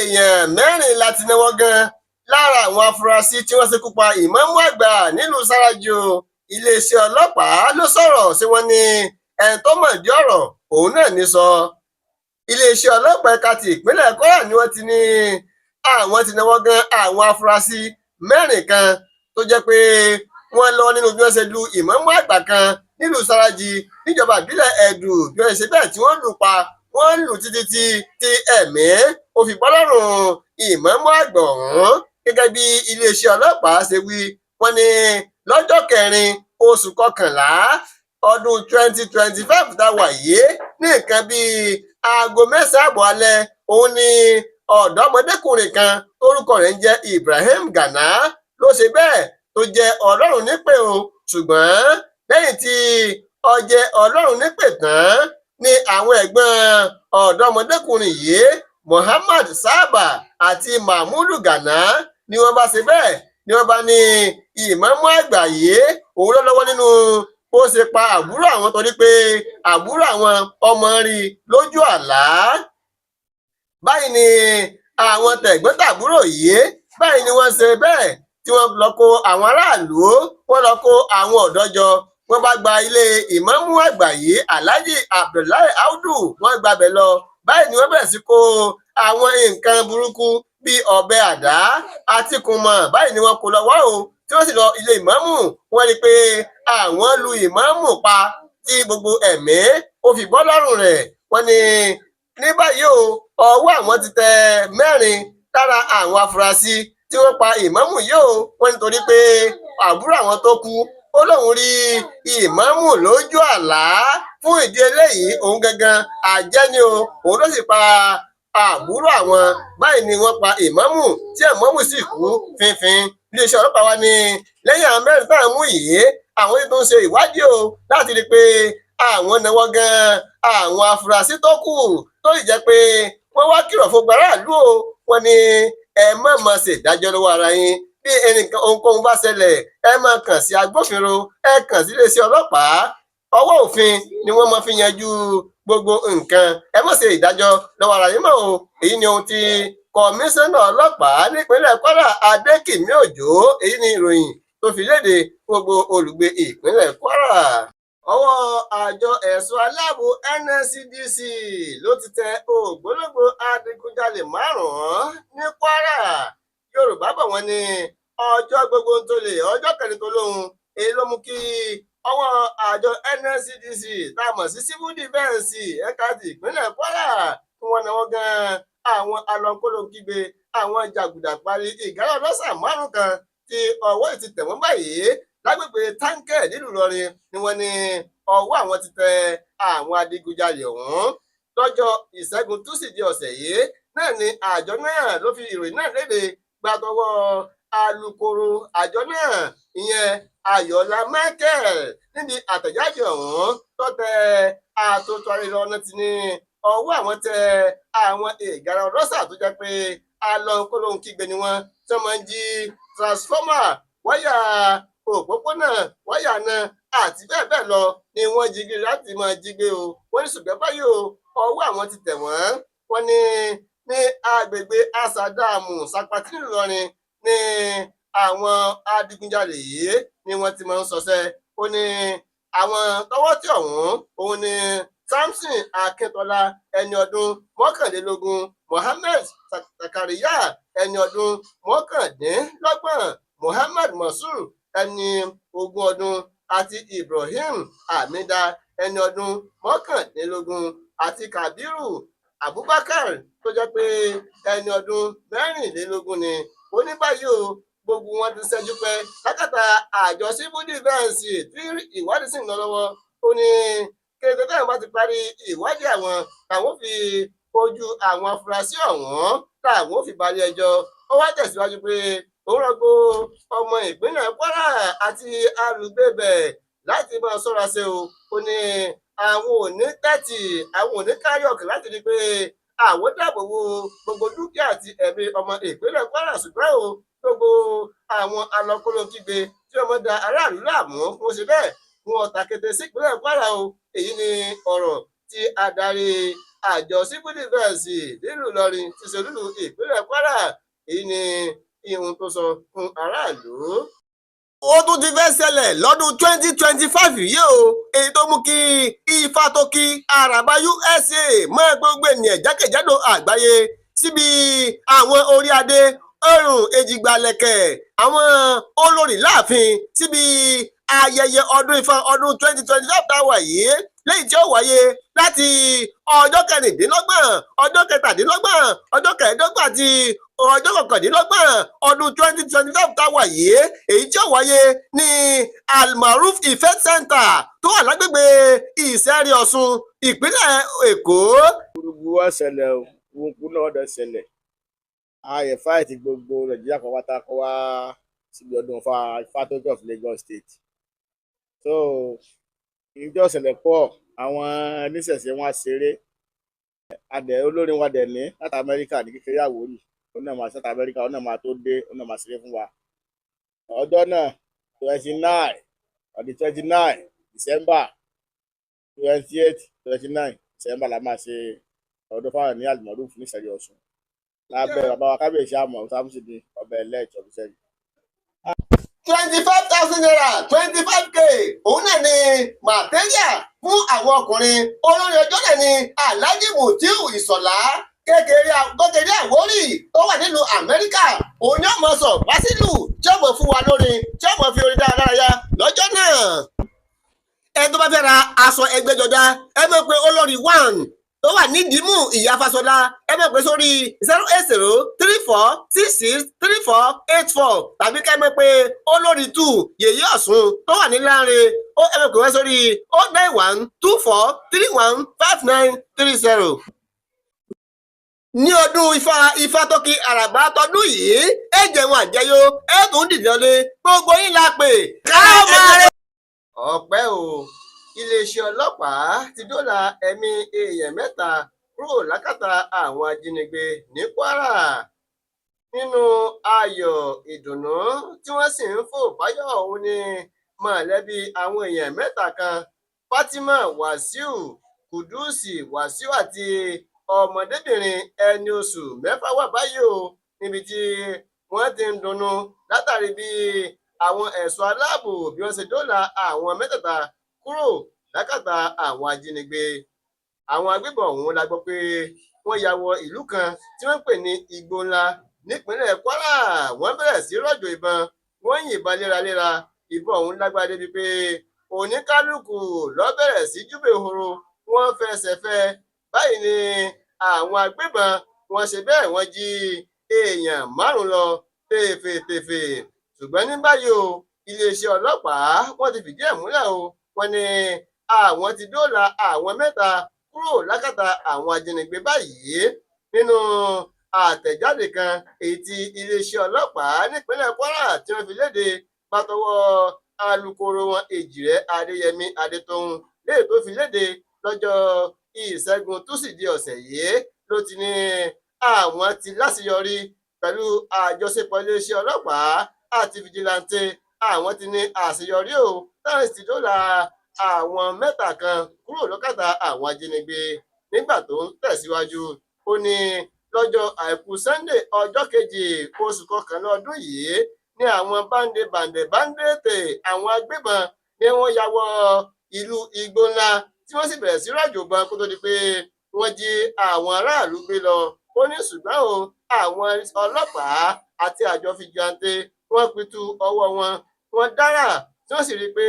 èèyàn mẹ́rin láti náwó gan lára àwọn afurasí tí wọ́n ṣekú pa ìmáàmù àgbà nílùú Sàràjò. Iléeṣẹ́ ọlọ́pàá ló sọ̀rọ̀ sí wọn ní ẹni tó mọ̀dí ọ̀rọ̀ òun náà ní sọ. Iléeṣẹ́ ọlọ́pàá ẹ̀ka ti ìpínlẹ̀ Kwara ni wọ́n ti ní àwọn ti náwó gan àwọn afurasí mẹ́rin kan tó jẹ́ pé wọ́n lọ nínú bí wọ́n ṣe lu ìmáàmù àgbà kan nílùú Sàràjì níjọba ìbílẹ̀ Ẹ̀dù bí wọ́n ṣe bẹ́ẹ̀ tí wọ́n lù pa wọ́n lù títí tí ẹ̀mí ó fi bọ́ lọ́rùn ìmáàmù àgbà ọ̀hún. Gẹ́gẹ́ bí iléeṣẹ́ ọlọ́pàá ṣe wí, wọ́n ní lọ́jọ́ 4 oṣù kọkànlá ọdún 2025 tá a wà yìí ní nǹkan bíi aago 9 àbọ̀ alẹ́ òun ni ọ̀dọ́mọdékùnrin kan orúkọ rẹ̀ ń jẹ́ Ibrahim Gana ló ṣe bẹ́ẹ̀ tó jẹ́ Ọlọ́run nípè o, ṣùgbọ́n lẹ́yìn tí ó jẹ́ Ọlọ́run nípè tán ni àwọn ẹ̀gbọ́n ọ̀dọ́mọdékùnrin yìí Muhammad Saba àti Mahmudu Gana ni wọ́n bá ṣe bẹ́ẹ̀ ni wọ́n bá ní ìmáàmù àgbà yìí òun ló lọ́wọ́ nínú bó ṣe pa àbúrò àwọn torí pé àbúrò àwọn ọmọ rí lójú àlá. Báyìí ni àwọn tẹ̀gbọ́n-tàbúrò yìí báyìí ni wọ́n ṣe bẹ́ẹ̀ tí wọ́n lọ kó àwọn aráàlú, wọ́n lọ kó àwọn ọ̀dọ́ jọ, wọ́n bá gba ilé ìmáàmù àgbà yìí Alhaji Abdullahi Audu wọ́n gbabẹ̀ lọ. Báyìí ni wọ́n bẹ̀rẹ̀ sí kó àwọn nǹkan burúkú bíi ọ̀bẹ àdá àti kùmọ̀, báyìí ni wọ́n kó lọ́wọ́ o tí wọ́n sì lọ ilé ìmáàmù. Wọ́n rí i pé àwọn lu ìmáàmù pa tí gbogbo ẹ̀mí ó fi bọ́ lọ́rùn rẹ̀. Wọ́n ní báyìí o ọwọ́ àwọn ti tẹ 4 lára àwọn afurasí tí wọ́n pa ìmáàmù yìí o. Wọ́n nítorí pé àbúrò àwọn tó kú ó lóun rí ìmáàmù lójú àlá. Fún ìdí eléyìí òun gangan àjẹ́ ni o, òun ló sì pa àbúrò àwọn. Báyìí ni wọ́n pa ìmáàmù tí ìmáàmù sì kú fínfín. Iléeṣẹ́ ọlọ́pàá wa ní lẹ́yìn àwọn mẹ́rin tá à ń mú yìí àwọn tó ń ṣe ìwádìí o láti rí i pé àwọn náwó gan àwọn afurasí tó kù tó lè jẹ́ pé wọ́n wá kìlọ̀ fún gbàràlú o. Wọ́n ní ẹ má máa ṣèdájọ́ lọ́wọ́ ara yín, bí ẹnìkan ohunkóhun bá ṣẹlẹ̀ ẹ máa kàn sí agbófinró, ẹ kàn sí iléeṣẹ́ ọlọ́pàá. Ọwọ́ òfin ni wọ́n máa fi yanjú gbogbo nǹkan, ẹ má ṣe ìdájọ́ lọ́wọ́ ara yín mọ́ o. Èyí ni ohun tí kọmíṣánná ọlọ́pàá nípínlẹ̀ Kwara Adékìmí Òjó, èyí ni ìròyìn tó fi léde gbogbo olùgbé ìpínlẹ̀ Kwara. Ọwọ́ àjọ ẹ̀ṣọ́ aláàbò NSCDC ló ti tẹ ògbólógbòó adigunjalè 5 ní Kwara. Yorùbá bọ̀ wọ́n ní ọjọ́ gbogbo ń tolè ọjọ́ kẹrin tó lóhun, èyí ló mú kí ọwọ́ àjọ NSCDC tá a mọ̀ sí Civil Defence ẹ̀ka ti ìpínlẹ̀ Kwara tí wọ́n náwó gan àwọn alọ́kólókígbe àwọn jàgùdà parí ìgárá ọlọ́sà 5 kan tí ọwọ́ ti tẹ̀ wọ́n báyìí lágbègbè Táǹkẹ̀ nílùú Ìlọrin ni wọ́n ní ọwọ́ àwọn ti tẹ àwọn adigunjalè ọ̀hún. Lọ́jọ́ Ìṣẹ́gun Túsídéé ọ̀sẹ̀ yìí náà ni àjọ náà ló fi ìròyìn náà léde gbàtọwọ́ alukoro àjọ náà ìyẹn Ayọ̀lá Michael níbi àtẹ̀jáde ọ̀hún tó tẹ àtòtò àrílọ́nà ti ní ọwọ́ àwọn tẹ àwọn ìgárá ọlọ́sà tó jẹ́ pé alọ́kólóhùn-kígbe ni wọ́n tí wọ́n máa ń jí transformer, wáyà òpópónà, wáyà náà àti bẹ́ẹ̀ bẹ́ẹ̀ lọ ni wọ́n jí gbé láti máa jí gbé o. Wọ́n ní ṣùgbọ́n báyìí o ọwọ́ àwọn ti tẹ̀ wọ́n. Wọ́n ní agbègbè Asadamu Sapati Ìlọrin ní àwọn adigunjalè yìí ni wọ́n ti máa ń ṣọṣẹ́. Ó ní àwọn tọ́wọ́ tí ọ̀hún òun ni Samson Akíntọ́lá ẹni ọdún 21, Mohammed Zakariya ẹni ọdún 29, Muhammad Masur ẹni 20 ọdún àti Ibrahim Hamida ẹni ọdún 19 àti Kabiru Abubakar tó jẹ́ pé ẹni ọdún 24 ni. Ó ní báyìí o gbogbo wọn ti ṣẹ́jú pẹ́ lákàtà àjọ Civil Defence tí ìwádìí sì ń lọ lọ́wọ́. Ó ní kéde táwọn bá ti parí ìwádìí àwọn fi ojú àwọn afurasí ọ̀hún táwọn fi balẹ̀ ẹjọ́. Ó wá tẹ̀síwájú pé òun rọgbọ ọmọ ìpínlẹ̀ Kwara àti alùgbébẹ̀ láti máa ṣọ́ra ṣe o. Ó ní àwọn ò ní tẹ́tì, àwọn ò ní káyọ̀kì láti rí i pé àwọn dáàbò bo gbogbo dúkìá àti ẹ̀mí ọmọ ìpínlẹ̀ Kwara, ṣùgbọ́n o gbogbo àwọn alọ́kólókígbe tí ọmọ da aráàlú láàmú fún ṣe bẹ́ẹ̀ fún ọ̀tà kété sí ìpínlẹ̀ Kwara o. Èyí ni ọ̀rọ̀ tí adarí àjọ civil defence nílùú Ìlọrin ti ṣe olúlu ìpínlẹ̀ Kwara. Èyí ni ihun tó sọ fún aráàlú. Ó tún ti fẹ́ ṣẹlẹ̀ lọ́dún 2025 yìí o, èyí tó mú kí Ifátókí Àràbà USA mọ́ gbogbo ènìyàn jákèjádò àgbáyé síbi àwọn orí adé ọrùn èjìgbàlẹ̀kẹ̀ àwọn olórí láàfin síbi ayẹyẹ ọdún Ifá ọdún 2025 tá a wà yìí, lẹ́yìn tí ó wáyé láti ọjọ́ kẹrìndínlọ́gbọ̀n, ọjọ́ kẹtàdínlọ́gbọ̀n, ọjọ́ kẹẹ̀ẹ́dọ́gbọ̀n àti ọjọ́ kọkàndínlọ́gbọ̀n ọdún 2025 tá a wà yìí, èyí tí ó wáyé ní Almaroof Event Center tó wà lágbègbè Ìṣẹ́rí Ọ̀ṣun, ìpínlẹ̀ Èkó. gbogbo wa ṣẹlẹ̀ o, gbogbo náà ọ̀dọ̀ ṣẹlẹ̀. Ayẹ̀ fáìtì gbogbo Nàìjíríà kan wáta kọ́ wá síbi ọdún Ifátókí of Lagos State. So ìjọ ṣẹlẹ̀ pọ̀, àwọn oníṣẹ̀ṣe wọn ṣeré. Adẹ̀ olórin wa dẹ̀ ní láti Amẹ́ríkà ní kékeré Àwórì, ó náà máa ṣáta Amẹ́ríkà, ó náà máa tó dé, ó náà máa ṣeré fún wa. Ọjọ́ náà 29 on the 29 December 28 29 December la máa ṣe ọdún fáwọn ní Almaroof ní Ìṣẹ́rí Ọ̀ṣun lábẹ́ bàbá wa kábíyèsí àmọ́ Sámúsìdí ọba ẹlẹ́ẹ̀tọ́ Ìṣẹ́rí. 25,000 naira 25k òun náà ni màtẹ́ríà fún àwọn ọkùnrin. Olórin ọjọ́ náà ni Alhaji Mutiu Ìṣọ̀lá kékeré Àwórì tó wà nílùú Amẹ́ríkà. Òun ni ọmọ sọ wásílù tí ọmọ fún wa lórin tí ọmọ fi orin dáradára lọ́jọ́ náà. Ẹni tó bá fẹ́ ra aṣọ ẹgbẹ́jọdá ẹ mọ̀ pé olórí 1 tó wà ní Ìdìmú Ìyá Fáṣọlá ẹ mọ̀ pé sórí 08034663484 tàbí ká ẹ mọ̀ pé olórí 2 Yèyé Ọ̀ṣun tó wà ní Láńre ẹ mọ̀ pé wọ́n sórí 09124315930. Ní ọdún Ifátókí Àràbà tọdún yìí ẹ jẹun àjẹyó ẹ tún dìde gbogbo yín la pè káàmárẹ. Ọpẹ́ o, iléeṣẹ́ ọlọ́pàá ti dóòlà ẹ̀mí èèyàn 3 kúrò lákàtà àwọn ajínigbé ní Kwara. Nínú ayọ̀ ìdùnnú tí wọ́n sì ń fò fáyọ̀ ọ̀hún ni mọ̀lẹ́bí àwọn èèyàn 3 kan, Fatima Wasiu, Kudusi Wasiu àti ọmọdébìnrin ẹni oṣù 6 wà báyìí o, níbi tí wọ́n ti ń dunnú látàrí bí àwọn ẹ̀ṣọ́ aláàbò bí wọ́n ṣe dóòlà àwọn 3 kúrò lákàtà àwọn ajínigbé. Àwọn agbébọn ọ̀hún la gbọ́ pé wọ́n ya wọ ìlú kan tí wọ́n ń pè ní Igbó Ńlá nípínlẹ̀ Kwara. Wọ́n bẹ̀rẹ̀ sí rọ̀jò ìbọn, wọ́n yìnbọn léraléra. Ìbọn ọ̀hún lágbára débi pé oníkálukú ló bẹ̀rẹ̀ sí júbè horo, wọ́n fẹsẹ̀ fẹ́. Báyìí ni àwọn agbébọn wọ́n ṣe bẹ́ẹ̀ wọ́n jí èèyàn 5 lọ tèfètèfè. Ṣùgbọ́n ní báyìí o, iléeṣẹ́ ọlọ́pàá wọ́n ti fìdí ẹ̀ múlẹ̀ o, wọ́n ní àwọn ti dóòlà àwọn 3 kúrò lákàtà àwọn ajínigbé báyìí. Nínú àtẹ̀jáde kan èyí tí iléeṣẹ́ ọlọ́pàá nípínlẹ̀ Kwara tí wọ́n fi léde látọwọ́ alukoro wọn Èjìrẹ́ Adéyẹmí Adétóhun léè tó fi léde lọ́jọ́ Ìṣẹ́gun Túsìdíì ọ̀sẹ̀ yìí ló ti ní àwọn ti láṣeyọrí pẹ̀lú àjọṣepọ̀ iléeṣẹ́ ọlọ́pàá àti fìjìláńtẹ. Àwọn ti ní àṣeyọrí o, táwọn sì dóòlà àwọn 3 kan kúrò lọ́kàtà àwọn ajínigbé. Nígbà tó ń tẹ̀síwájú, ó ní lọ́jọ́ àìkú Sunday ọjọ́ 2 oṣù kọkànlá ọdún yìí ní àwọn báńdẹ́ẹ̀tì àwọn agbébọn ni wọ́n ya wọ ìlú Igbó Ńlá tí wọ́n sì bẹ̀rẹ̀ sí rọ̀jò ìbọn kó tó di pé wọ́n jí àwọn aráàlú gbé lọ. Ó ní ṣùgbọ́n o, àwọn ọlọ́pàá àti àjọ fìjìláńtẹ wọ́n pitú ọwọ́ wọn, wọ́n dára tí wọ́n sì rí i pé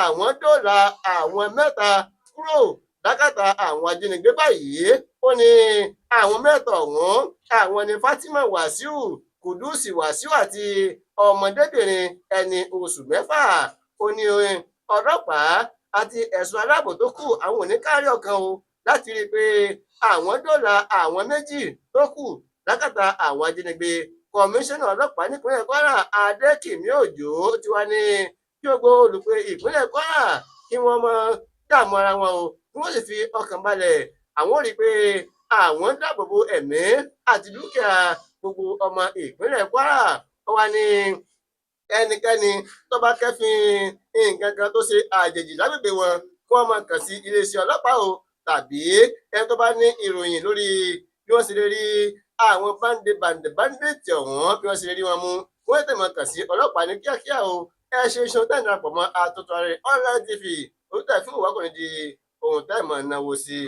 àwọn dóòlà àwọn 3 kúrò lákàtà àwọn ajínigbé báyìí. Ó ní àwọn 3 ọ̀hún àwọn ni Fatima Wasiu, Kudusi Wasiu àti ọmọdébìnrin ẹni oṣù 6. Ó ní ọlọ́pàá àti ẹ̀ṣọ́ aláàbò tó kù àwọn ò ní kárí ọkàn o láti rí i pé àwọn dóòlà àwọn 2 tó kù lákàtà àwọn ajínigbé. Kọmíṣánná ọlọ́pàá nípínlẹ̀ Kwara Adékìmí Òjó ti wá ní kí gbogbo olùgbé ìpínlẹ̀ Kwara kí wọ́n mọ dààmú ara wọn o, kí wọ́n sì fi ọkàn balẹ̀. Àwọn rí i pé àwọn dáàbòbò ẹ̀mí àti dúkìá gbogbo ọmọ ìpínlẹ̀ Kwara. Ó wá ní ẹnikẹ́ni tó bá kẹ́fín nǹkan kan tó ṣe àjèjì lágbègbè wọn kí wọ́n máa kàn sí iléeṣẹ́ ọlọ́pàá o tàbí ẹni tó bá ní ìròyìn lórí bí wọ́n ṣe lè rí àwọn báńdẹ̀tì ọ̀hún bí wọ́n ṣe lè rí wọn mú wọ́n tẹ̀ mọ́ kàn sí ọlọ́pàá ní kíákíá o. ẹ ṣe iṣan tẹ́ ìdarapọ̀ mọ́ Àtótó Arére online tv orúkọ ìfún ìwákùnrin di ohun tẹ́ ìmọ̀ náwó sí.